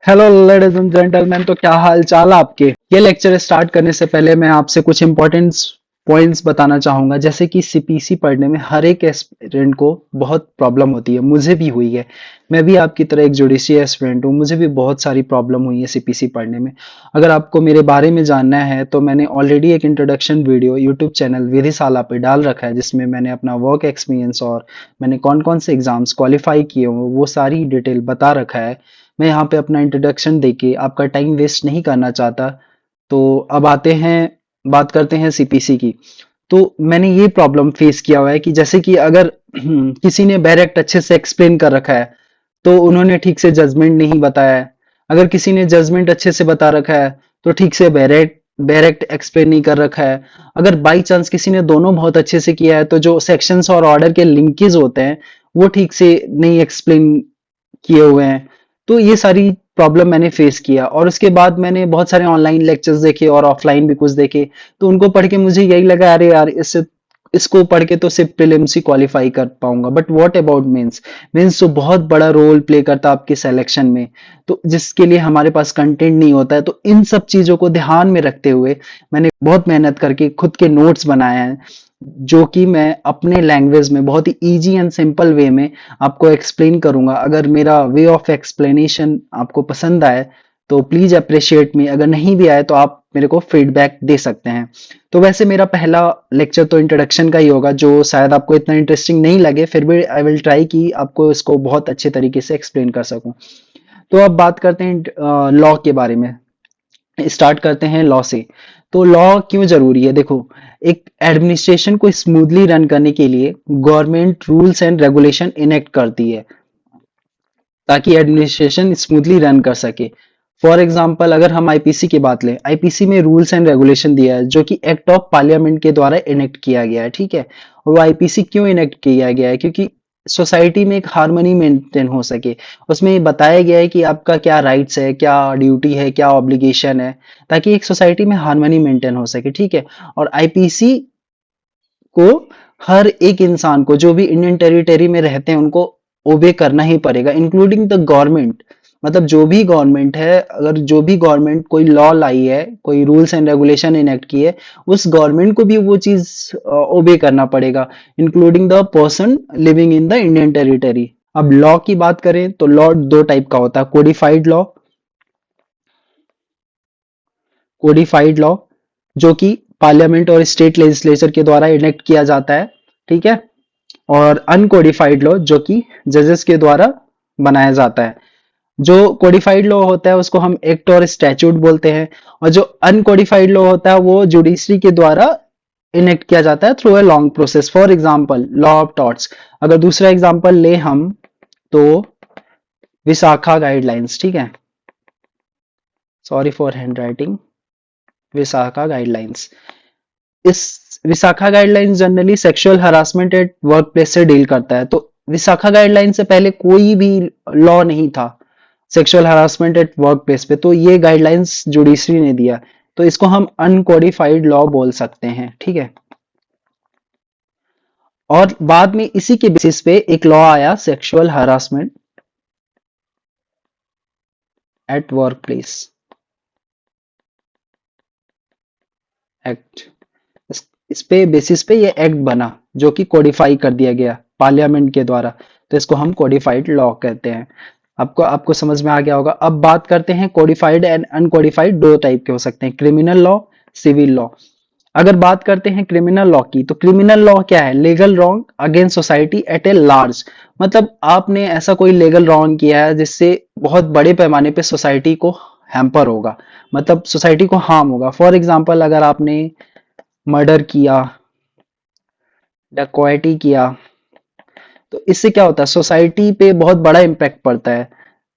Hello ladies and gentleman, तो क्या हाल चाल आपके। ये लेक्चर स्टार्ट करने से पहले मैं आपसे कुछ इंपॉर्टेंट पॉइंट्स बताना चाहूंगा। जैसे कि सीपीसी पढ़ने में हर एक एस्पिरेंट को बहुत प्रॉब्लम होती है, मुझे भी हुई है। मैं भी आपकी तरह एक जुडिशियल एस्पिरेंट हूँ, मुझे भी बहुत सारी प्रॉब्लम हुई है सीपीसी पढ़ने में। अगर आपको मेरे बारे में जानना है तो मैंने ऑलरेडी एक इंट्रोडक्शन वीडियो यूट्यूब चैनल विधिशाला पे डाल रखा है, जिसमें मैंने अपना वर्क एक्सपीरियंस और मैंने कौन कौन से एग्जाम्स क्वालिफाई किए हुए वो सारी डिटेल बता रखा है। मैं यहाँ पे अपना इंट्रोडक्शन देके आपका टाइम वेस्ट नहीं करना चाहता। तो अब आते हैं, बात करते हैं सीपीसी की। तो मैंने ये प्रॉब्लम फेस किया हुआ है कि जैसे कि अगर किसी ने डायरेक्ट अच्छे से एक्सप्लेन कर रखा है तो उन्होंने ठीक से जजमेंट नहीं बताया है। अगर किसी ने जजमेंट अच्छे से बता रखा है तो ठीक से डायरेक्ट डायरेक्ट एक्सप्लेन नहीं कर रखा है। अगर बाई चांस किसी ने दोनों बहुत अच्छे से किया है तो जो सेक्शंस और ऑर्डर के लिंकेज होते हैं वो ठीक से नहीं एक्सप्लेन किए हुए हैं। तो ये सारी प्रॉब्लम मैंने फेस किया और उसके बाद मैंने बहुत सारे ऑनलाइन लेक्चर्स देखे और ऑफलाइन भी कुछ देखे। तो उनको पढ़ के मुझे यही लगा, अरे यार इससे इसको पढ़ के तो सिर्फ प्रीलिम्स ही क्वालिफाई कर पाऊंगा, but what about mains. Mains तो बहुत बड़ा रोल प्ले करता है आपके सिलेक्शन में, तो जिसके लिए हमारे पास कंटेंट नहीं होता है। तो इन सब चीजों को ध्यान में रखते हुए मैंने बहुत मेहनत करके खुद के नोट्स बनाए हैं, जो कि मैं अपने लैंग्वेज में बहुत ही इजी एंड सिंपल वे में आपको एक्सप्लेन करूंगा। अगर मेरा वे ऑफ एक्सप्लेनेशन आपको पसंद आए तो प्लीज अप्रिशिएट मी, अगर नहीं भी आए तो आप मेरे को फीडबैक दे सकते हैं। तो वैसे मेरा पहला लेक्चर तो इंट्रोडक्शन का ही होगा, जो शायद आपको इतना इंटरेस्टिंग नहीं लगे, फिर भी आई विल ट्राई कि आपको इसको बहुत अच्छे तरीके से एक्सप्लेन कर सकूं। तो अब बात करते हैं लॉ के बारे में। स्टार्ट करते हैं लॉ से। तो लॉ क्यों जरूरी है? देखो, एक एडमिनिस्ट्रेशन को स्मूथली रन करने के लिए government rules and regulation enact करती है ताकि एडमिनिस्ट्रेशन स्मूथली रन कर सके। फॉर एग्जाम्पल, अगर हम आईपीसी की बात लें, आईपीसी में रूल्स एंड रेगुलेशन दिया है जो कि एक्ट ऑफ पार्लियामेंट के द्वारा इनेक्ट किया गया है, ठीक है। और वो आईपीसी क्यों इनेक्ट किया गया है? क्योंकि सोसाइटी में एक हार्मनी मेंटेन हो सके। उसमें ये बताया गया है कि आपका क्या राइट्स है, क्या ड्यूटी है, क्या ऑब्लिगेशन है, ताकि एक सोसाइटी में हार्मनी मेंटेन हो सके, ठीक है। और आईपीसी को हर एक इंसान को, जो भी इंडियन टेरिटरी में रहते हैं, उनको ओबे करना ही पड़ेगा, इंक्लूडिंग द गवर्नमेंट। मतलब जो भी गवर्नमेंट है, अगर जो भी गवर्नमेंट कोई लॉ लाई है, कोई रूल्स एंड रेगुलेशन इनेक्ट की है, उस गवर्नमेंट को भी वो चीज ओबे करना पड़ेगा, including the person living in the Indian territory. अब लॉ की बात करें तो लॉ दो टाइप का होता है, कोडिफाइड लॉ, कोडिफाइड लॉ जो कि पार्लियामेंट और स्टेट लेजिस्लेचर के द्वारा इनेक्ट किया जाता है, ठीक है। और अनकोडिफाइड लॉ जो कि जजेस के द्वारा बनाया जाता है। जो कोडिफाइड लॉ होता है उसको हम एक्ट और स्टैट्यूट बोलते हैं, और जो अनकोडिफाइड लॉ होता है वो जुडिशरी के द्वारा इनेक्ट किया जाता है through a long process. For example, law of torts. अगर दूसरा एग्जाम्पल ले हम, तो विशाखा गाइडलाइंस, ठीक है। Sorry for hand writing. Vishaka guidelines, इस Vishaka guidelines generally sexual harassment at work place से डील करता है। तो विशाखा गाइडलाइन से पहले कोई भी लॉ नहीं था sexual harassment at work place पे, तो ये गाइडलाइंस जुडिशरी ने दिया, तो इसको हम अनकोडिफाइड लॉ बोल सकते हैं, ठीक है। और बाद में इसी के बेसिस पे एक लॉ आया, sexual harassment at work place act. इस पे बेसिस पे ये एक्ट बना, जो कि कोडिफाई कर दिया गया पार्लियामेंट के द्वारा। तो इसको हम कोडिफाइड लॉ कहते हैं। आपको आपको समझ में आ गया होगा। अब बात करते हैं, कोडिफाइड एंड अनकोडिफाइड दो टाइप के हो सकते हैं, क्रिमिनल लॉ, सिविल लॉ। अगर बात करते हैं क्रिमिनल लॉ की, तो क्रिमिनल लॉ क्या है? Legal wrong against society at a large. मतलब आपने ऐसा कोई लीगल रॉन्ग किया है जिससे बहुत बड़े पैमाने पे सोसाइटी को हैम्पर होगा, मतलब सोसाइटी को हार्म होगा। फॉर एग्जाम्पल, अगर आपने मर्डर किया, डकैती किया, तो इससे क्या होता है, सोसाइटी पे बहुत बड़ा इम्पैक्ट पड़ता है।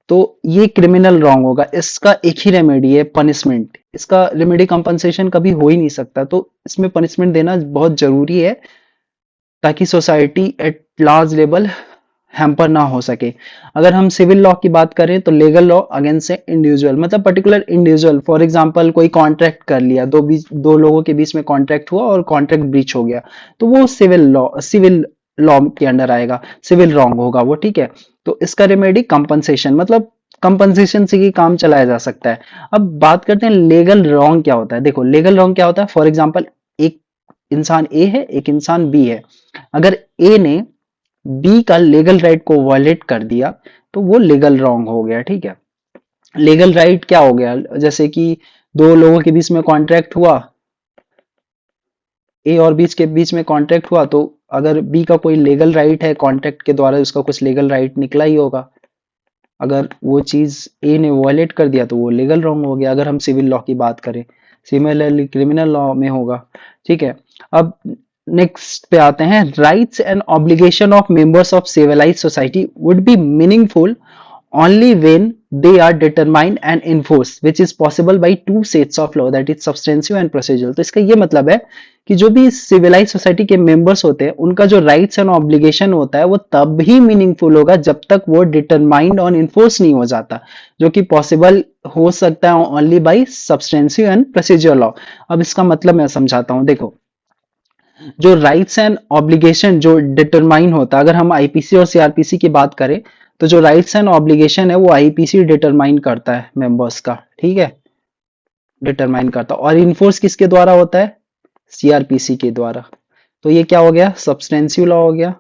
तो ये क्रिमिनल रॉन्ग होगा। इसका एक ही रेमेडी है, पनिशमेंट। इसका रेमेडी कंपनसेशन कभी हो ही नहीं सकता, तो इसमें पनिशमेंट देना बहुत जरूरी है ताकि society at large level hamper ना हो सके। अगर हम सिविल लॉ की बात करें तो लीगल लॉ अगेंस्ट ए इंडिविजुअल, मतलब पर्टिकुलर इंडिविजुअल। फॉर एग्जांपल, कोई कॉन्ट्रैक्ट कर लिया, दो लोगों के बीच में कॉन्ट्रैक्ट हुआ और कॉन्ट्रैक्ट ब्रीच हो गया, तो वो सिविल लॉ के अंडर आएगा, सिविल रॉन्ग होगा वो, ठीक है। तो इसका रेमेडी कंपनसेशन, मतलब कंपनसेशन से ही काम चलाया जा सकता है। अब बात करते हैं लीगल रॉन्ग क्या होता है। देखो लीगल रॉन्ग क्या होता है, फॉर एग्जांपल एक इंसान ए है, एक इंसान बी है। अगर ए ने बी का लीगल राइट को वायलेट कर दिया तो वो लीगल रॉन्ग हो गया, ठीक है। लीगल राइट क्या हो गया, जैसे कि दो लोगों के बीच में कॉन्ट्रैक्ट हुआ, ए और बीच के बीच में कॉन्ट्रैक्ट हुआ, तो अगर बी का कोई लीगल राइट है कॉन्ट्रैक्ट के द्वारा, उसका कुछ लीगल राइट निकला ही होगा। अगर वो चीज ए ने वायलेट कर दिया तो वो लीगल रॉन्ग हो गया, अगर हम सिविल लॉ की बात करें। सिमिलरली क्रिमिनल लॉ में होगा, ठीक है। अब नेक्स्ट पे आते हैं, rights and obligation of members of civilized society would be meaningful only when they are determined and enforced which is possible by two sets of law, that is substantive and procedural। तो इसका ये मतलब है कि जो भी civilised society के members होते हैं उनका जो राइट्स एंड ऑब्लिगेशन होता है वो तब ही मीनिंगफुल होगा जब तक वो डिटरमाइंड और इन्फोर्स नहीं हो जाता, जो कि पॉसिबल हो सकता है only by substantive and procedure law. अब इसका मतलब मैं समझाता हूं। देखो जो राइट्स एंड ऑब्लिगेशन जो डिटरमाइन होता है, अगर हम आईपीसी और सीआरपीसी की बात करें तो जो राइट्स एंड ऑब्लिगेशन है वो आईपीसी डिटरमाइन करता है मेंबर्स का, ठीक है, डिटरमाइन करता है। और इन्फोर्स किसके द्वारा होता है, सीआरपीसी के द्वारा। तो ये क्या हो गया, सब्सटेंसिव लॉ हो गया,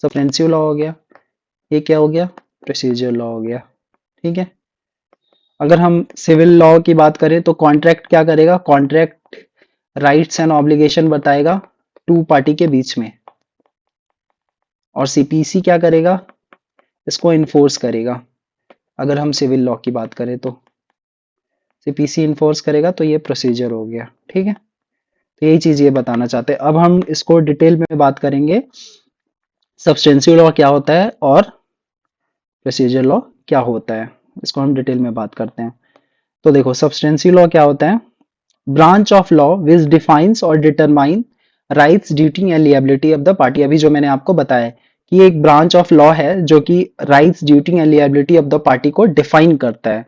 सब्सटेंसिव लॉ हो गया। ये क्या हो गया, प्रोसीजर लॉ हो गया, ठीक है। अगर हम सिविल लॉ की बात करें तो कॉन्ट्रैक्ट क्या करेगा, कॉन्ट्रैक्ट राइट्स एंड ऑब्लिगेशन बताएगा टू पार्टी के बीच में, और सीपीसी क्या करेगा, इसको इन्फोर्स करेगा। अगर हम सिविल लॉ की बात करें तो सीपीसी इन्फोर्स करेगा, तो ये प्रोसीजर हो गया, ठीक है। तो यही चीज ये बताना चाहते हैं। अब हम इसको डिटेल में बात करेंगे, सब्सटेंसिव लॉ क्या होता है और प्रोसीजर लॉ क्या होता है, इसको हम डिटेल में बात करते हैं। तो देखो सब्सटेंसिव लॉ क्या होता है, branch of law which defines और determine rights duty and liability of the party. अभी जो मैंने आपको बताया कि एक ब्रांच ऑफ लॉ है जो कि rights duty and liability of the party को डिफाइन करता है।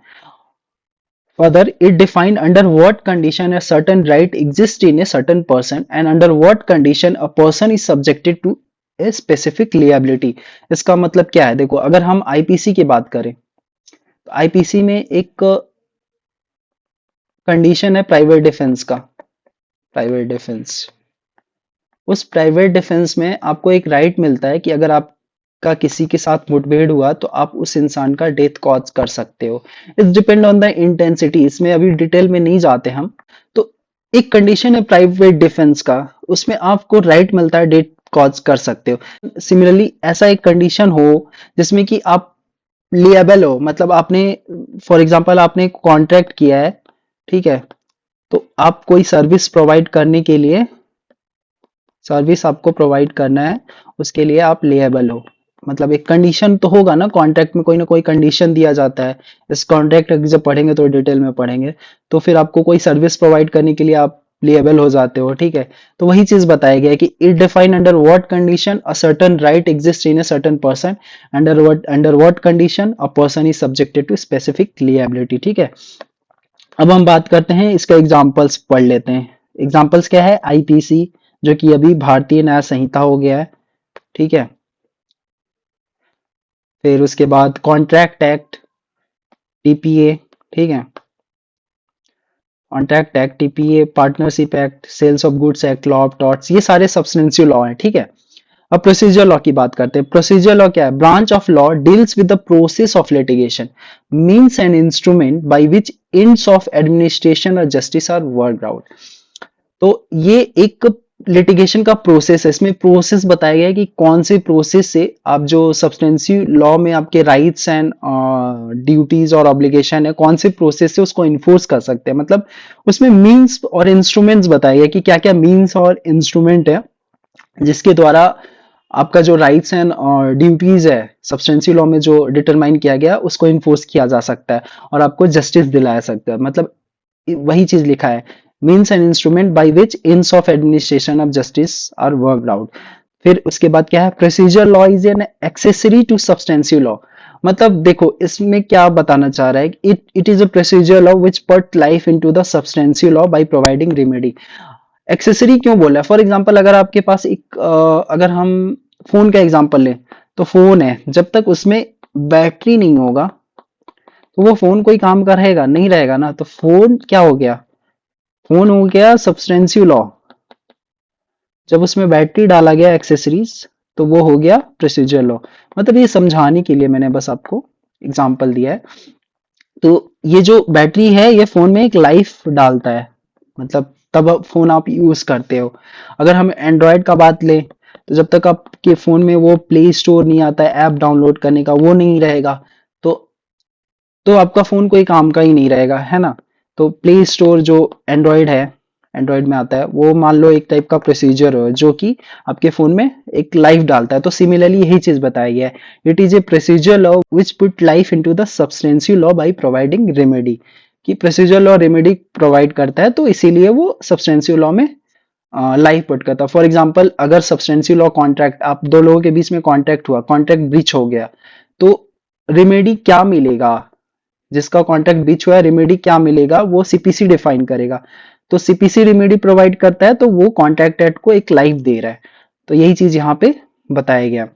Further, it defined under what condition a certain right exists in a certain person and under what condition a person is subjected to a specific liability। इसका मतलब क्या है, देखो अगर हम आईपीसी की बात करें तो आईपीसी में एक कंडीशन है प्राइवेट डिफेंस का, प्राइवेट डिफेंस। उस प्राइवेट डिफेंस में आपको एक राइट मिलता है कि अगर आपका किसी के साथ मुठभेड़ हुआ तो आप उस इंसान का डेथ कॉज कर सकते हो। It's depend on the intensity, इसमें अभी डिटेल में नहीं जाते हम। तो एक कंडीशन है प्राइवेट डिफेंस का, उसमें आपको राइट मिलता है डेथ कॉज कर सकते हो। सिमिलरली ऐसा एक कंडीशन हो जिसमें कि आप लिएबल हो, मतलब आपने फॉर एग्जांपल आपने कॉन्ट्रैक्ट किया है, ठीक है, तो आप कोई सर्विस प्रोवाइड करने के लिए, सर्विस आपको प्रोवाइड करना है, उसके लिए आप लिएबल हो। मतलब एक कंडीशन तो होगा ना, कॉन्ट्रैक्ट में कोई ना कोई कंडीशन दिया जाता है। इस कॉन्ट्रैक्ट जब पढ़ेंगे तो डिटेल में पढ़ेंगे, तो फिर आपको कोई सर्विस प्रोवाइड करने के लिए आप लिएबल हो जाते हो, ठीक है। तो वही चीज बताया गया है कि it define under what condition a certain right exist in a certain person, under what condition a person is subjected to specific liability, ठीक है। अब हम बात करते हैं, इसका एग्जांपल्स पढ़ लेते हैं। एग्जांपल्स क्या है, आईपीसी जो कि अभी भारतीय न्याय संहिता हो गया है, ठीक है। फिर उसके बाद कॉन्ट्रैक्ट एक्ट, टीपीए, ठीक है, contract act, TPA, partnership act, sales of goods act, law of torts, ये सारे सब्सटेंशियल लॉ हैं, ठीक है। अब प्रोसीजर लॉ की बात करते हैं। प्रोसीजर लॉ क्या है, branch of law deals with the process of litigation, means and instrument by which ends of administration और जस्टिस आर वर्कड आउट। तो ये एक लिटिगेशन का प्रोसेस है, इसमें प्रोसेस बताया गया है कि कौन से प्रोसेस से आप जो सब्सटेंसिव लॉ में आपके राइट्स एंड ड्यूटीज और ऑब्लिगेशन है, कौन से प्रोसेस से उसको इन्फोर्स कर सकते हैं। मतलब उसमें मीन्स और इंस्ट्रूमेंट्स बताए गए कि क्या क्या मीन्स और इंस्ट्रूमेंट है जिसके द्वारा आपका जो राइट्स एंड ड्यूटीज है सब्सटेंसिव लॉ में जो डिटरमाइन किया गया उसको इन्फोर्स किया जा सकता है और आपको जस्टिस दिलाया सकता है। मतलब वही चीज लिखा है, means and instrument by which ends of administration of justice are worked out। फिर उसके बाद क्या है, procedure law is an accessory to substantive law। मतलब देखो इसमें क्या बताना चाह रहा है, it is a procedure law which put life into the substantive law by providing remedy। Accessory क्यों बोला है, फॉर एग्जाम्पल अगर आपके पास एक अगर हम फोन का एग्जाम्पल लें तो फोन है, जब तक उसमें बैटरी नहीं होगा तो वो फोन कोई काम का रहेगा नहीं, रहेगा ना। तो फोन क्या हो गया, फोन हो गया सब्सटेंसिव लॉ। जब उसमें बैटरी डाला गया एक्सेसरीज, तो वो हो गया प्रोसीजर लॉ। मतलब ये समझाने के लिए मैंने बस आपको एग्जांपल दिया है। तो ये जो बैटरी है ये फोन में एक लाइफ डालता है, मतलब तब फोन आप यूज करते हो। अगर हम एंड्रॉयड का बात लें, तो जब तक आपके फोन में वो प्ले स्टोर नहीं आता है ऐप डाउनलोड करने का, वो नहीं रहेगा, तो आपका फोन कोई काम का ही नहीं रहेगा, है ना। तो प्ले स्टोर जो एंड्रॉयड है, एंड्रॉयड में आता है, वो मान लो एक टाइप का प्रोसीजर हो जो कि आपके फोन में एक लाइफ डालता है। तो सिमिलरली यही चीज बताई गया है, it is a procedure law which put life into the substantial law by providing remedy. कि प्रोसीजर लॉ रेमेडी प्रोवाइड करता है, तो इसीलिए वो सब्सटेंशियल लॉ में लाइफ पुट करता है। फॉर एग्जाम्पल, अगर सब्सटेंशियल लॉ कॉन्ट्रैक्ट, आप दो लोगों के बीच में कॉन्ट्रैक्ट हुआ, कॉन्ट्रैक्ट ब्रीच हो गया, तो रेमेडी क्या मिलेगा, जिसका कॉन्ट्रैक्ट बीच हुआ है, रेमेडी क्या मिलेगा, वो सीपीसी डिफाइन करेगा। तो सीपीसी रेमेडी प्रोवाइड करता है, तो वो कॉन्ट्रैक्ट एक्ट को एक लाइफ दे रहा है। तो यही चीज यहाँ पे बताया गया।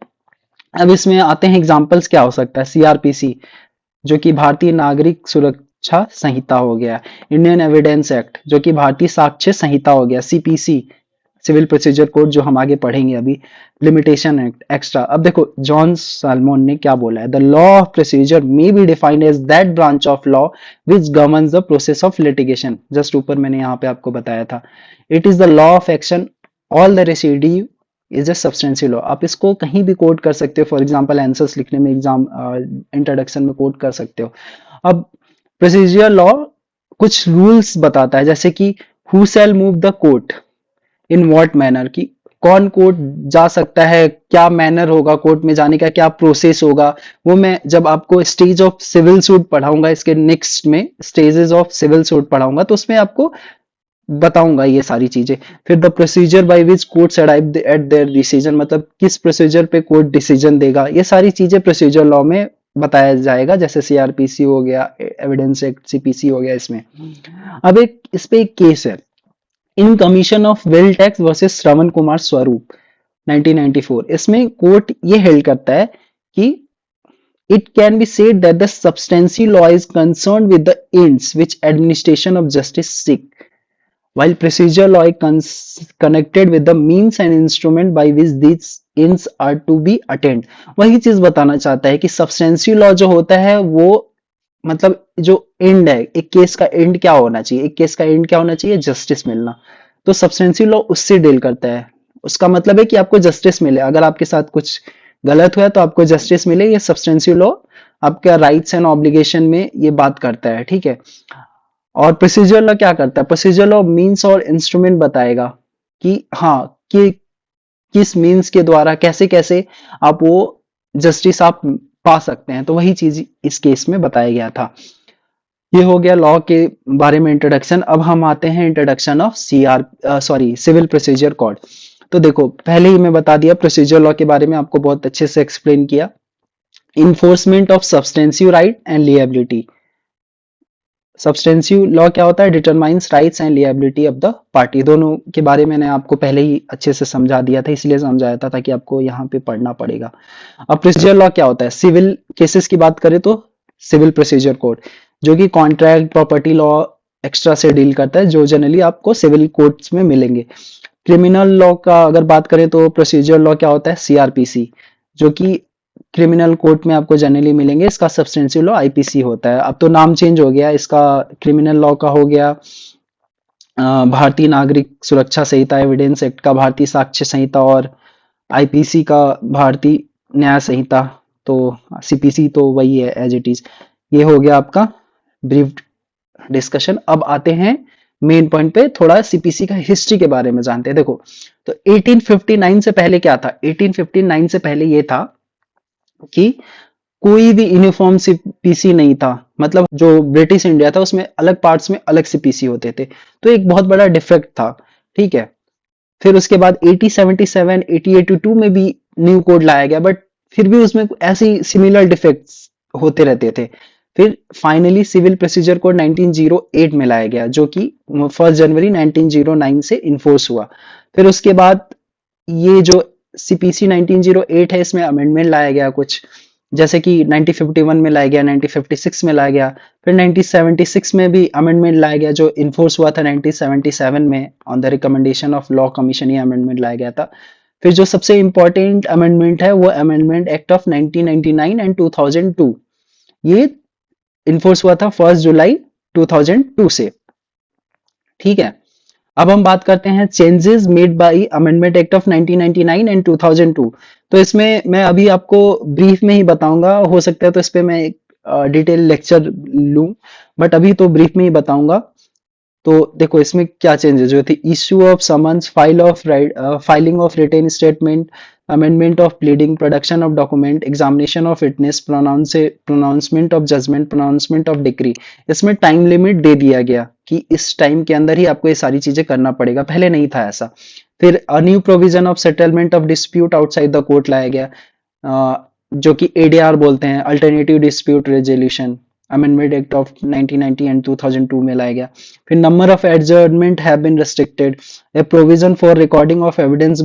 अब इसमें आते हैं एग्जांपल्स, क्या हो सकता है। सीआरपीसी, जो कि भारतीय नागरिक सुरक्षा संहिता हो गया। इंडियन एविडेंस एक्ट, जो कि भारतीय साक्ष्य संहिता हो गया। सीपीसी, सिविल प्रोसीजर कोड, जो हम आगे पढ़ेंगे अभी। Limitation act, extra. अब देखो जॉन साल्मोन ने क्या बोला है, the law of procedure may be defined as that branch of law which governs the process of litigation. Just ऊपर मैंने यहाँ पे आपको बताया था, it is the law of action, all the residue is a substantial law. आप इसको कहीं भी कोट कर सकते हो, फॉर एग्जाम्पल आंसर्स लिखने में, एग्जाम इंट्रोडक्शन में कोट कर सकते हो। अब प्रोसीजर लॉ कुछ रूल्स बताता है, जैसे कि who shell move the court in what manner, कि कौन कोर्ट जा सकता है, क्या मैनर होगा कोर्ट में जाने का, क्या प्रोसेस होगा। वो मैं जब आपको स्टेज ऑफ सिविल सूट पढ़ाऊंगा, इसके नेक्स्ट में स्टेजेस ऑफ सिविल सूट पढ़ाऊंगा, तो उसमें आपको बताऊंगा ये सारी चीजें। फिर the procedure by which courts arrive at there decision, मतलब किस प्रोसीजर पे कोर्ट डिसीजन देगा, ये सारी चीजें प्रोसीजर लॉ में बताया जाएगा। जैसे सीआरपीसी हो गया, एविडेंस एक्ट, सीपीसी हो गया इसमें। अब एक इस पे एक केस है, in commission of wealth tax versus Shravan Kumar Swarup 1994। इसमें कोर्ट ये हेल्ड करता है कि it can be said that the substantial law is concern with the ends which administration of justice seek, while procedure law is connected with the means and instrument by which these ends are to be attained। वही चीज बताना चाहता है कि substantial law जो होता है वो, मतलब जो एंड है, एक केस का एंड क्या होना चाहिए, एक केस का एंड क्या होना चाहिए, जस्टिस मिलना। तो सब्सटेंशियल लॉ उससे डील करता है। उसका मतलब है कि आपको जस्टिस मिले, अगर आपके साथ कुछ गलत हुआ है तो आपको जस्टिस मिले। ये सब्सटेंशियल लॉ आपका राइट्स एंड ऑब्लिगेशन में ये बात करता है, ठीक है। और प्रोसीजर लॉ क्या करता है, प्रोसीजर लॉ मीन्स और इंस्ट्रूमेंट बताएगा कि हाँ, कि किस मीन्स के द्वारा कैसे कैसे आप वो जस्टिस आप पा सकते हैं। तो वही चीज इस केस में बताया गया था। ये हो गया लॉ के बारे में इंट्रोडक्शन। अब हम आते हैं introduction of civil procedure code. तो देखो पहले ही मैं बता दिया प्रोसीजर लॉ के बारे में, आपको बहुत अच्छे से एक्सप्लेन किया। Enforcement of substantive right and liability. Substantive law क्या होता है, determines rights and liability of the party. दोनों के बारे में मैंने आपको पहले ही अच्छे से समझा दिया था, इसलिए समझाया था ताकि आपको यहाँ पे पढ़ना पड़ेगा। अब प्रोसीजर लॉ क्या होता है, सिविल केसेस की बात करें तो सिविल प्रोसीजर कोड, जो कि कॉन्ट्रैक्ट, प्रॉपर्टी लॉ, एक्स्ट्रा से डील करता है, जो जनरली आपको सिविल कोर्ट्स में मिलेंगे। क्रिमिनल लॉ का अगर बात करें तो प्रोसीजर लॉ क्या होता है, सीआरपीसी, जो कि क्रिमिनल कोर्ट में आपको जनरली मिलेंगे। इसका सब्सटेंशियल लॉ आईपीसी होता है। अब तो नाम चेंज हो गया, इसका क्रिमिनल लॉ का हो गया भारतीय नागरिक सुरक्षा संहिता, एविडेंस एक्ट का भारतीय साक्ष्य संहिता, और आईपीसी का भारतीय न्याय संहिता। तो सीपीसी तो वही है एज इट इज। ये हो गया आपका ब्रीफ डिस्कशन। अब आते हैं मेन पॉइंट पे, थोड़ा सीपीसी का हिस्ट्री के बारे में जानते हैं। देखो तो 1859 से पहले क्या था, 1859 से पहले ये था कि कोई भी यूनिफॉर्म सीपीसी नहीं था। मतलब जो ब्रिटिश इंडिया था उसमें अलग पार्ट्स में अलग सीपीसी होते थे, तो एक बहुत बड़ा डिफेक्ट था, ठीक है। फिर उसके बाद 1877, 1882 में भी न्यू कोड लाया गया, बट फिर भी उसमें ऐसी सिमिलर डिफेक्ट्स होते रहते थे। फिर फाइनली सिविल प्रोसीजर कोड 1908 में लाया गया, जो कि 1 जनवरी 1909 से इन्फोर्स हुआ। फिर उसके बाद ये जो सीपीसी 1908 है, इसमें अमेंडमेंट लाया गया कुछ, जैसे कि 1951 में लाया गया, 1956 में लाया गया, फिर 1976 में भी अमेंडमेंट लाया गया जो इन्फोर्स हुआ था 1977 में on the recommendation of law commission, ये अमेंडमेंट लाया गया था। फिर जो सबसे इंपॉर्टेंट अमेंडमेंट है वो अमेंडमेंट एक्ट ऑफ 1999 एंड 2002, ये इन्फोर्स हुआ था 1 जुलाई 2002 से। ठीक है, अब हम बात करते हैं changes made by amendment act of 1999 and 2002। तो इसमें मैं अभी आपको ब्रीफ में ही बताऊंगा, हो सकता है तो इस पे मैं एक डिटेल लेक्चर लूं, बट अभी तो ब्रीफ में ही बताऊंगा। तो देखो इसमें क्या चेंजेस हुए थे: issue of summons, filing of written statement, amendment of pleading, production of document, examination of witness, pronouncement of judgement, pronouncement of decree. इसमें टाइम लिमिट दे दिया गया कि इस टाइम के अंदर ही आपको ये सारी चीजें करना पड़ेगा, पहले नहीं था ऐसा। फिर a new provision of settlement of dispute outside the court लाया गया, जो कि एडीआर बोलते हैं, alternative dispute resolution, amendment act of 1990 and 2002 में लाया गया। फिर number of adjournment have been restricted, a provision for recording of evidence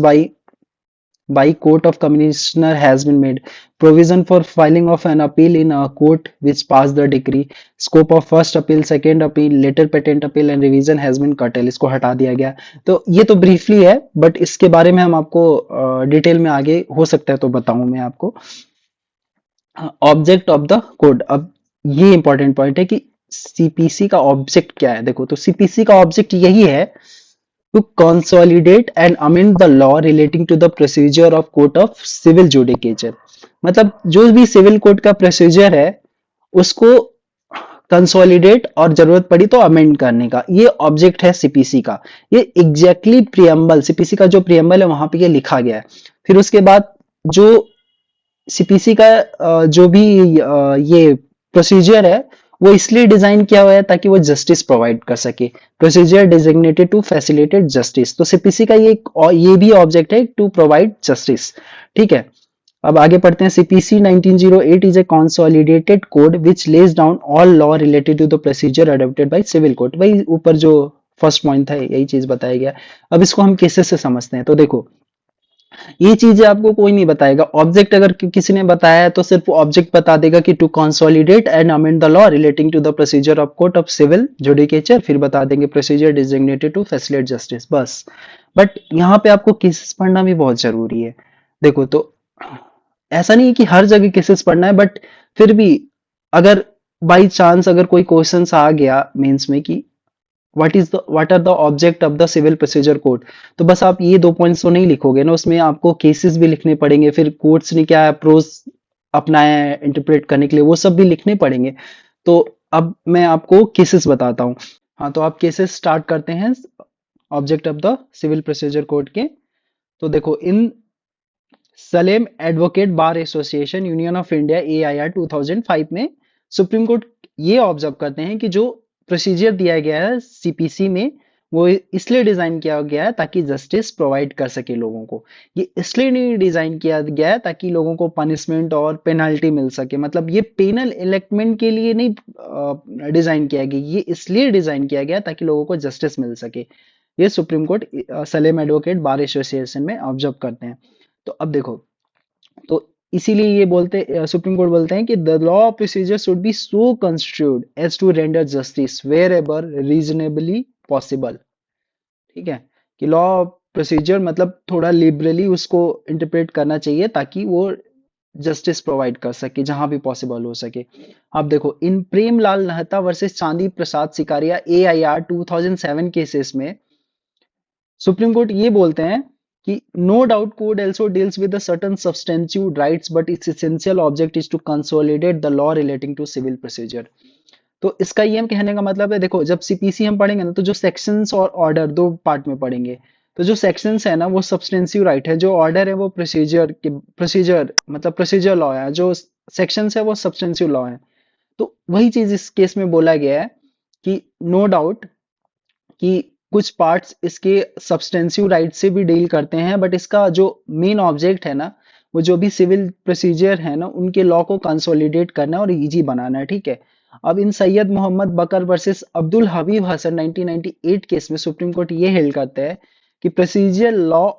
by court of commissioner has been made, provision for filing of an appeal in a court which passed the decree, scope of first appeal, second appeal, later patent appeal and revision has been curtailed, इसको हटा दिया गया। तो ये तो briefly है, but इसके बारे में हम आपको डिटेल में आगे हो सकता है तो बताऊं मैं आपको। ऑब्जेक्ट ऑफ द कोड, अब ये इंपॉर्टेंट पॉइंट है कि सीपीसी का ऑब्जेक्ट क्या है। देखो तो सीपीसी का ऑब्जेक्ट यही है, to consolidate and amend the law relating to the procedure of court of civil judicature. मतलब जो भी सिविल कोर्ट का प्रोसीजर है उसको कंसोलिडेट और जरूरत पड़ी तो अमेंड करने का, ये ऑब्जेक्ट है सीपीसी का। ये एग्जैक्टली प्रियम्बल, सीपीसी का जो प्रियम्बल है वहां पे ये लिखा गया है। फिर उसके बाद जो सीपीसी का जो भी ये प्रोसीजर है वो इसलिए डिजाइन किया हुआ है ताकि वो जस्टिस प्रोवाइड कर सके, procedure designated to facilitate justice. तो सीपीसी का ये भी ऑब्जेक्ट है टू प्रोवाइड जस्टिस। ठीक है, अब आगे पढ़ते हैं। CPC 1908 is a consolidated code which lays down all law related to the procedure adopted by civil court. वही ऊपर जो फर्स्ट पॉइंट था यही चीज बताया गया। अब इसको हम केसेस से समझते हैं। तो देखो ये चीजें आपको कोई नहीं बताएगा। ऑब्जेक्ट अगर किसी ने बताया है तो सिर्फ ऑब्जेक्ट बता देगा कि to consolidate and amend the law relating to the procedure of court of civil judicature, फिर बता देंगे procedure designated to facilitate justice, बस। बट यहाँ पे आपको केसेस पढ़ना भी बहुत जरूरी है। देखो तो ऐसा नहीं है कि हर जगह केसेस पढ़ना है, बट फिर भी अगर बाई चांस अगर कोई क्वेश्चन आ गया मेंस में कि what are the object of the civil procedure code, तो बस आप ये 2 पॉइंट्स तो नहीं लिखोगे ना, उसमें आपको केसेस भी लिखने पड़ेंगे, फिर कोर्ट्स ने क्या अप्रोच अपनाया है इंटरप्रेट करने के लिए वो सब भी लिखने पड़ेंगे। तो अब मैं आपको केसेस बताता हूँ। हाँ, तो आप केसेस स्टार्ट करते हैं object of the civil procedure code के। तो देखो, in Salem advocate bar association union of India AIR 2005 में सुप्रीम कोर्ट ये ऑब्जर्व करते हैं कि जो प्रोसीजर दिया गया है सीपीसी में वो इसलिए डिजाइन किया गया है ताकि जस्टिस प्रोवाइड कर सके लोगों को। ये इसलिए नहीं डिजाइन किया गया है ताकि लोगों को पनिशमेंट और पेनल्टी मिल सके, मतलब ये पेनल इलेक्टमेंट के लिए नहीं डिजाइन किया गया, ये इसलिए डिजाइन किया गया ताकि लोगों को जस्टिस मिल सके। ये supreme court Salem advocate bar association में ऑब्जर्व करते हैं। तो अब देखो, तो इसीलिए ये बोलते सुप्रीम कोर्ट बोलते हैं कि the law procedure should be so construed as to render justice wherever reasonably possible. ठीक है, कि लॉ प्रोसीजर मतलब थोड़ा लिबरली उसको इंटरप्रेट करना चाहिए ताकि वो जस्टिस प्रोवाइड कर सके जहां भी पॉसिबल हो सके। अब देखो, इन Premlal Nahata versus Chandi Prasad Sikaria AIR 2007 cases में सुप्रीम कोर्ट ये बोलते हैं कि no doubt code also deals with a certain substantive rights but its essential object is to consolidate the law relating to civil procedure। तो इसका ये कहने का मतलब है, देखो जब सीपीसी हम पढ़ेंगे ना तो जो सेक्शंस और ऑर्डर दो पार्ट में पढ़ेंगे। तो जो सेक्शंस है ना वो सब्सटेंसिव राइट है, जो ऑर्डर है वो प्रोसीजर मतलब प्रोसीजर लॉ है, जो सेक्शंस है वो सब्सटेंसिव लॉ है। तो वही चीज इस केस में बोला गया है कि नो डाउट कि कुछ पार्ट्स इसके सब्सटेंसिव राइट से भी डील करते हैं, बट इसका जो मेन ऑब्जेक्ट है ना वो जो भी सिविल प्रोसीजर है ना उनके लॉ को कंसोलिडेट करना है और इजी बनाना है। ठीक है, अब इन सैयद मोहम्मद बकर वर्सेस अब्दुल हबीब हसन 1998 केस में सुप्रीम कोर्ट ये हेल्ड करता है कि procedure law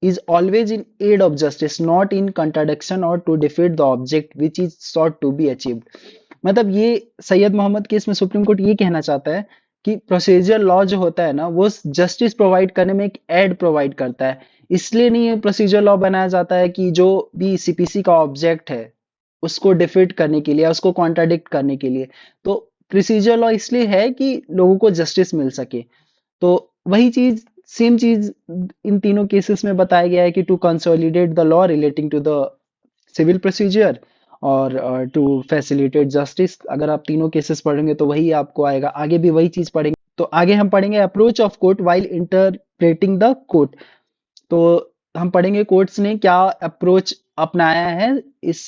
is always in aid of justice, not in contradiction or to defeat the object which is sought to be achieved। मतलब ये सैयद मोहम्मद केस में सुप्रीम कोर्ट ये कहना चाहता है कि प्रोसीजर लॉ जो होता है ना वो जस्टिस प्रोवाइड करने में एक एड प्रोवाइड करता है। इसलिए नहीं ये प्रोसीजर लॉ बनाया जाता है कि जो भी सीपीसी का ऑब्जेक्ट है उसको डिफीट करने के लिए, उसको कॉन्ट्राडिक्ट करने के लिए। तो प्रोसीजर लॉ इसलिए है कि लोगों को जस्टिस मिल सके। तो वही चीज, सेम चीज इन तीनों केसेस में बताया गया है कि to consolidate the law relating to the civil procedure और टू फैसिलिटेट जस्टिस। अगर आप तीनों केसेस पढ़ेंगे तो वही आपको आएगा, आगे भी वही चीज पढ़ेंगे। तो आगे हम पढ़ेंगे approach of court while interpreting the court. तो हम पढ़ेंगे कोर्ट्स ने क्या अप्रोच अपनाया है इस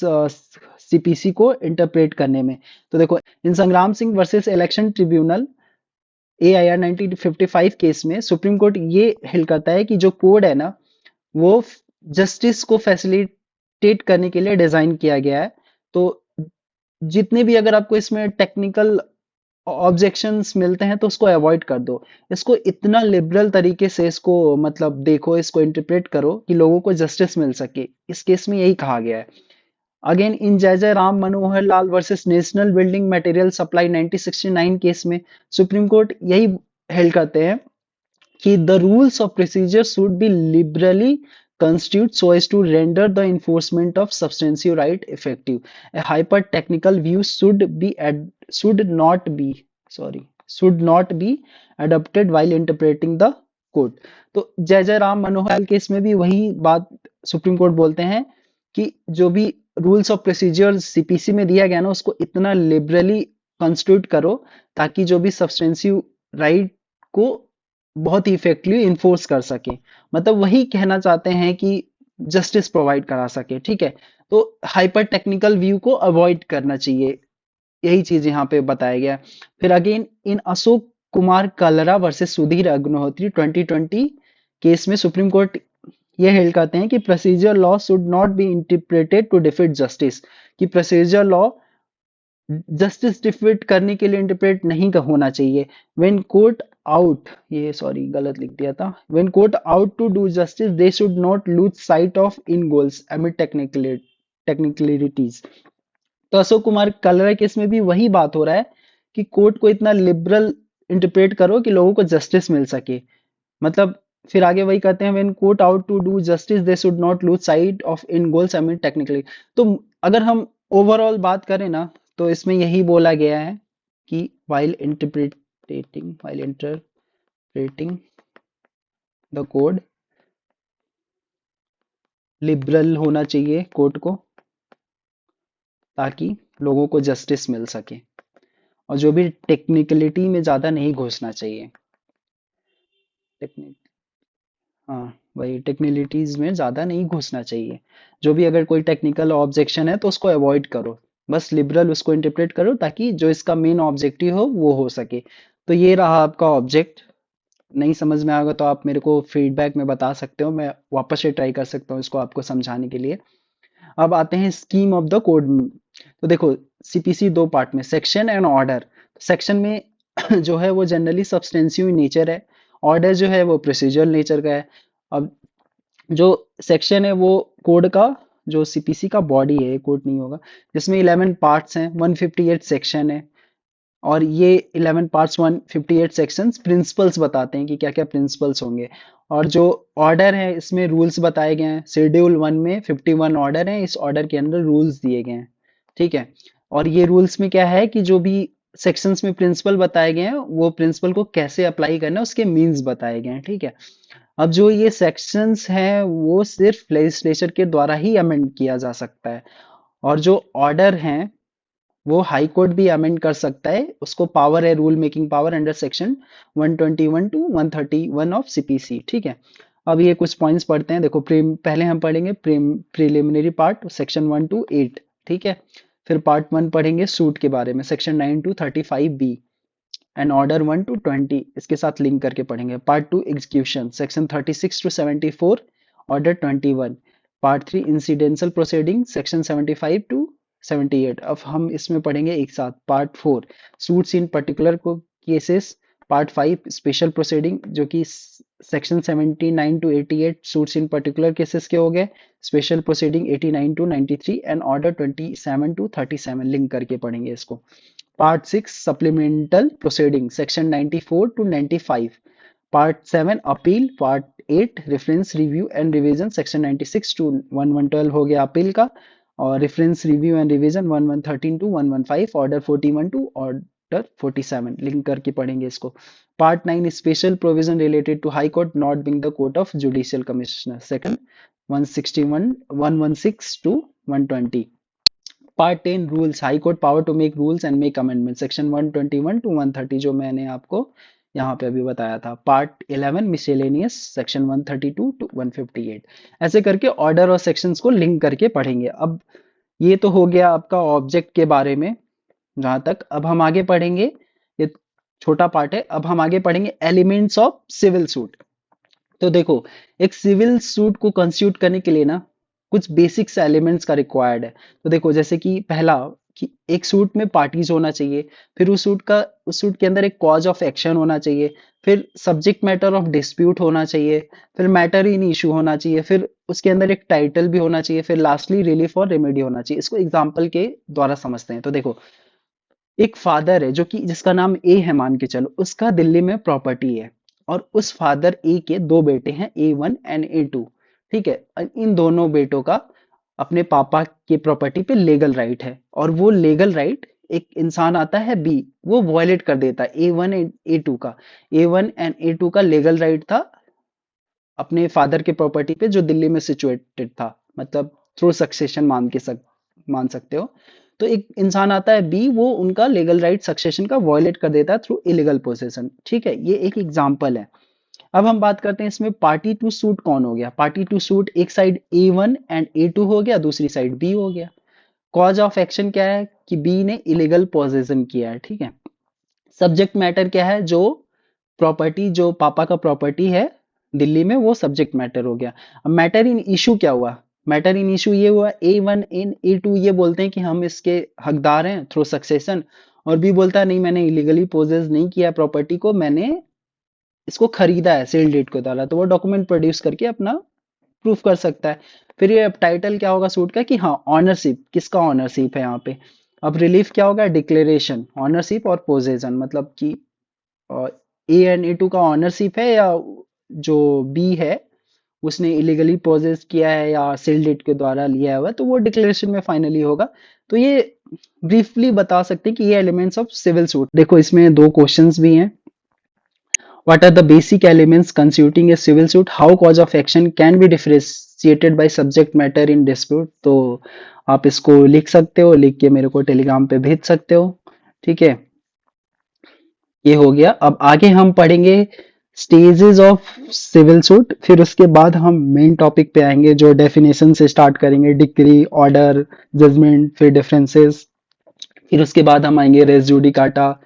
सीपीसी को इंटरप्रेट करने में। तो देखो, इन संग्राम Singh versus election tribunal AIR 1955 case में सुप्रीम कोर्ट ये हिल करता है कि जो कोड है ना वो जस्टिस को फैसिलिटेट करने के लिए डिजाइन किया गया है। तो जितने भी अगर आपको इसमें टेक्निकल ऑब्जेक्शंस मिलते हैं तो उसको अवॉइड कर दो। इसको इतना लिबरल तरीके से इसको मतलब देखो, इसको इंटरप्रेट करो कि लोगों को जस्टिस मिल सके। इस केस में यही कहा गया है। Again in Jai Jai Ram Manohar Lal versus national building material supply 1969 case में सुप्रीम कोर्ट यही हेल्ड करते हैं कि the rules of procedure should be liberally construed so as to render the enforcement of substantive right effective. A hyper-technical view should not be adopted while interpreting the code. तो जय जय राम मनोहर case में भी वही बात supreme court बोलते हैं कि जो भी रूल्स ऑफ प्रोसीजर सीपीसी में दिया गया ना उसको इतना लिबरली कंस्टिट्यूट करो ताकि जो भी सब्सटेंसिव राइट को बहुत ही इफेक्टिवली इन्फोर्स कर सके। मतलब वही कहना चाहते हैं कि जस्टिस प्रोवाइड करा सके। ठीक है, तो हाइपर टेक्निकल व्यू को अवॉइड करना चाहिए, यही चीज यहाँ पे बताया गया। फिर again in Ashok Kumar Kalra versus Sudhir Agnihotri 2020 case में सुप्रीम कोर्ट ये हेल्ड करते हैं कि procedure law should not be interpreted to defeat justice, कि प्रोसीजर लॉ जस्टिस डिफीट करने के लिए इंटरप्रेट नहीं होना चाहिए। व्हेन कोर्ट आउट, ये सॉरी गलत लिख दिया था, when court ought to do justice they should not lose sight of in goals amid technicalities. तो अशोक कुमार कलरा केस में भी वही बात हो रहा है कि कोर्ट को इतना लिबरल इंटरप्रेट करो कि लोगों को जस्टिस मिल सके। मतलब फिर आगे वही कहते हैं when court ought to do justice they should not lose sight of in goals amid technically. तो अगर हम ओवरऑल बात करें ना तो इसमें यही बोला गया है कि while interpreting the code liberal होना चाहिए कोर्ट को ताकि लोगों को जस्टिस मिल सके, और जो भी टेक्निकलिटी में ज्यादा नहीं घुसना चाहिए। टेक्निक हाँ, वही टेक्निकलिटीज में ज्यादा नहीं घुसना चाहिए। जो भी अगर कोई टेक्निकल ऑब्जेक्शन है तो उसको अवॉइड करो, बस लिबरल उसको इंटरप्रेट करो ताकि जो इसका मेन ऑब्जेक्टिव हो वो हो सके। तो ये रहा आपका ऑब्जेक्ट। नहीं समझ में आएगा तो आप मेरे को फीडबैक में बता सकते हो, मैं वापस से ट्राई कर सकता हूँ इसको आपको समझाने के लिए। अब आते हैं स्कीम ऑफ द कोड। तो देखो सीपीसी दो पार्ट में, सेक्शन एंड ऑर्डर। सेक्शन में जो है वो जनरली सब्सटेंसिव नेचर है, ऑर्डर जो है वो प्रोसीजरल नेचर का है। अब जो सेक्शन है वो कोड का, जो सीपीसी का बॉडी है, कोड नहीं होगा, जिसमें 11 पार्ट्स हैं, 158 सेक्शन है। और ये 11 पार्ट्स 158 सेक्शंस प्रिंसिपल्स बताते हैं कि क्या क्या प्रिंसिपल्स होंगे। और जो ऑर्डर है इसमें रूल्स बताए गए हैं। शेड्यूल 1 में 51 ऑर्डर हैं, इस ऑर्डर के अंदर रूल्स दिए गए हैं। ठीक है, और ये रूल्स में क्या है कि जो भी सेक्शंस में प्रिंसिपल बताए गए हैं वो प्रिंसिपल को कैसे अप्लाई करना है उसके मीन्स बताए गए हैं। ठीक है, अब जो ये सेक्शंस हैं वो सिर्फ लेजिस्लेचर के द्वारा ही अमेंड किया जा सकता है, और जो ऑर्डर हैं वो हाई कोर्ट भी अमेंड कर सकता है, उसको पावर है, rule making power under section 121 to 131 of CPC. ठीक है, अब ये कुछ पॉइंट्स पढ़ते हैं। देखो पहले हम पढ़ेंगे प्रिलिमिनरी पार्ट सेक्शन 1 टू 8। ठीक है, फिर पार्ट 1 पढ़ेंगे सूट के बारे में, section 9 to 35 B and order 1 to 20 इसके साथ लिंक करके पढ़ेंगे। Part 2 execution section 36 to 74 order 21। Part 3 incidental proceeding section 75 to 78। अब हम इसमें पढ़ेंगे एक साथ। पार्ट 4 सूट्स इन पर्टिकुलर को केसेस। पार्ट 5 स्पेशल प्रोसीडिंग जो कि section 79 to 88 suits in particular cases के हो गए, special proceeding 89 to 93 and order 27 to 37 link करके पढ़ेंगे इसको। Part 6 supplemental proceeding section 94 to 95, part 7 appeal, part 8 reference review and revision section 96 to 1112 हो गया अपील का, और reference review and revision 1113 to 115, order 41 to order 47 link करके पढ़ेंगे इसको। Part 9 special provision related to high court not being the court of judicial commissioner section 161 116 to 120। Part 10 rules high court power to make rules and make amendment section 121 to 130 जो मैंने आपको यहाँ पे अभी बताया था। Part 11 miscellaneous section 132 to 158। ऐसे करके ऑर्डर और सेक्शंस को लिंक करके पढ़ेंगे। अब ये तो हो गया आपका ऑब्जेक्ट के बारे में जहां तक। अब हम आगे पढ़ेंगे, ये छोटा पार्ट है, अब हम आगे पढ़ेंगे एलिमेंट्स ऑफ सिविल सूट। तो देखो, एक सिविल सूट को कंस्टिट्यूट करने के लिए ना कुछ बेसिक्स एलिमेंट्स का रिक्वायर्ड है। तो देखो, जैसे कि पहला कि एक सूट में पार्टीज होना चाहिए, फिर उस सूट के अंदर एक कॉज ऑफ एक्शन होना चाहिए, फिर सब्जेक्ट मैटर ऑफ डिस्प्यूट होना चाहिए, फिर मैटर इन इशू होना चाहिए, फिर उसके अंदर एक टाइटल भी होना चाहिए, फिर लास्टली रिलीफ और रेमेडी होना चाहिए। इसको एग्जाम्पल के द्वारा समझते हैं। तो देखो, एक फादर है जो कि जिसका नाम ए है मान के चलो, उसका दिल्ली में प्रॉपर्टी है, और उस फादर ए के दो बेटे हैं A1 एंड A2। ठीक है, इन दोनों बेटों का अपने पापा की प्रॉपर्टी पे लीगल राइट है, और वो लीगल राइट एक इंसान आता है बी, वो वॉयलेट कर देता है A1 एंड A2 का। A1 एंड A2 का लीगल राइट था अपने फादर के प्रॉपर्टी पे जो दिल्ली में सिचुएटेड था, मतलब थ्रू सक्सेशन मान सकते हो। तो एक इंसान आता है बी, वो उनका लीगल राइट सक्सेशन का वॉयलेट कर देता है थ्रू इलीगल पोसेशन। ठीक है, ये एक एग्जांपल है। अब हम बात करते हैं इसमें पार्टी टू सूट कौन हो गया। पार्टी टू सूट एक साइड A1 एंड A2 हो गया, दूसरी साइड बी हो गया। कॉज ऑफ एक्शन क्या है कि बी ने इलीगल पोजेशन किया है। ठीक है, सब्जेक्ट मैटर क्या है, जो प्रॉपर्टी जो पापा का प्रॉपर्टी है दिल्ली में, वो सब्जेक्ट मैटर हो गया। अब मैटर इन इशू क्या हुआ, मैटर इन इशू ये हुआ A1 इन A2 ये बोलते हैं कि हम इसके हकदार हैं थ्रू सक्सेशन, और बी बोलता है नहीं, मैंने इलीगली पोजेस नहीं किया प्रॉपर्टी को, मैंने इसको खरीदा है सेल डीड के द्वारा। तो वो डॉक्यूमेंट प्रोड्यूस करके अपना प्रूफ कर सकता है। फिर ये अब टाइटल क्या होगा सूट का कि हाँ ऑनरशिप, किसका ऑनरशिप है यहाँ पे। अब रिलीफ क्या होगा, डिक्लेरेशन ऑनरशिप और पोजेशन, मतलब कि ए एंड A2 का ऑनरशिप है, या जो बी है उसने इलीगली पोजेस किया है या सेल डीड के द्वारा लिया हुआ है, तो वो डिक्लेरेशन में फाइनली होगा। तो ये ब्रीफली बता सकते हैं कि ये एलिमेंट्स ऑफ सिविल सूट। देखो, इसमें दो क्वेश्चंस भी हैं। What are the basic elements constituting a civil suit? How cause of action can be differentiated by subject matter in dispute? तो आप इसको लिख सकते हो, लिख के मेरे को टेलीग्राम पे भेज सकते हो। ठीक है, ये हो गया। अब आगे हम पढ़ेंगे स्टेजेस ऑफ सिविल सूट, फिर उसके बाद हम मेन टॉपिक पे आएंगे जो डेफिनेशन से स्टार्ट करेंगे, डिक्री, ऑर्डर, जजमेंट, फिर डिफरेंसेस, फिर उसके बाद हम आएंगे रेस जुडिकाटा,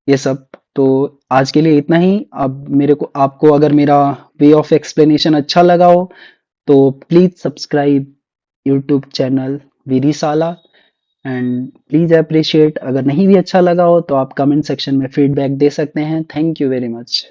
ये सब। तो आज के लिए इतना ही। अब मेरे को आपको अगर मेरा वे ऑफ एक्सप्लेनेशन अच्छा लगा हो तो please subscribe YouTube channel Vidhishala, and please appreciate. अगर नहीं भी अच्छा लगा हो तो आप कमेंट सेक्शन में फीडबैक दे सकते हैं। Thank you very much.